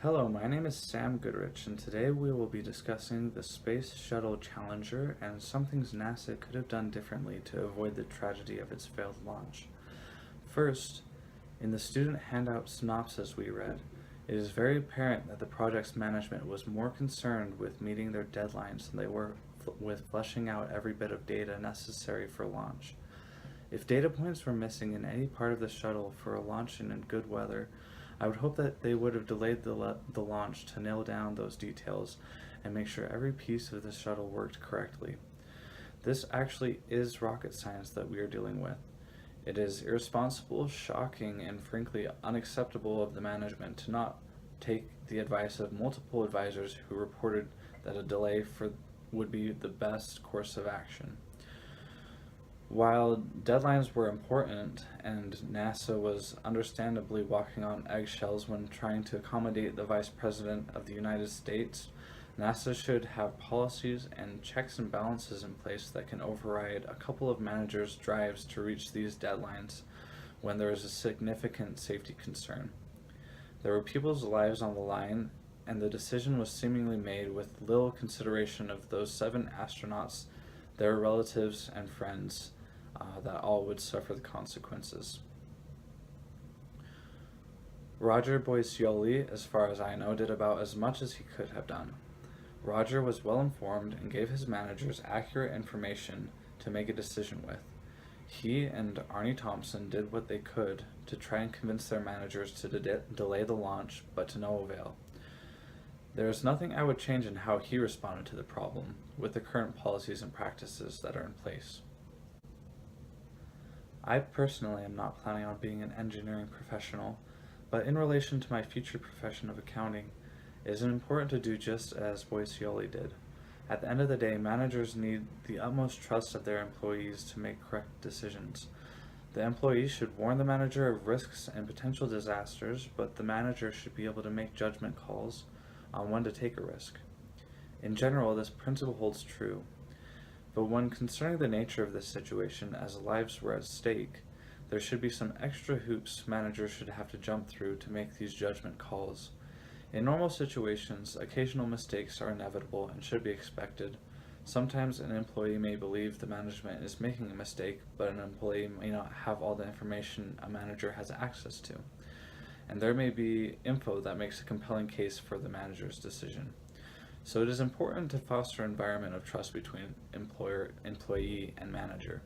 Hello, my name is Sam Goodrich, and today we will be discussing the Space Shuttle Challenger and some things NASA could have done differently to avoid the tragedy of its failed launch. First, in the student handout synopsis we read, it is very apparent that the project's management was more concerned with meeting their deadlines than they were with fleshing out every bit of data necessary for launch. If data points were missing in any part of the shuttle for a launch in good weather, I would hope that they would have delayed the launch to nail down those details and make sure every piece of the shuttle worked correctly. This actually is rocket science that we are dealing with. It is irresponsible, shocking, and frankly unacceptable of the management to not take the advice of multiple advisors who reported that a delay would be the best course of action. While deadlines were important and NASA was understandably walking on eggshells when trying to accommodate the Vice President of the United States, NASA should have policies and checks and balances in place that can override a couple of managers' drives to reach these deadlines when there is a significant safety concern. There were people's lives on the line, and the decision was seemingly made with little consideration of those 7 astronauts, their relatives, and friends. That all would suffer the consequences. Roger Boisioli, as far as I know, did about as much as he could have done. Roger was well informed and gave his managers accurate information to make a decision with. He and Arnie Thompson did what they could to try and convince their managers to delay the launch, but to no avail. There is nothing I would change in how he responded to the problem, with the current policies and practices that are in place. I personally am not planning on being an engineering professional, but in relation to my future profession of accounting, it is important to do just as Boisioli did. At the end of the day, managers need the utmost trust of their employees to make correct decisions. The employees should warn the manager of risks and potential disasters, but the manager should be able to make judgment calls on when to take a risk. In general, this principle holds true. But when considering the nature of this situation, as lives were at stake, there should be some extra hoops managers should have to jump through to make these judgment calls. In normal situations, occasional mistakes are inevitable and should be expected. Sometimes an employee may believe the management is making a mistake, but an employee may not have all the information a manager has access to. And there may be info that makes a compelling case for the manager's decision. So it is important to foster an environment of trust between employer, employee, and manager.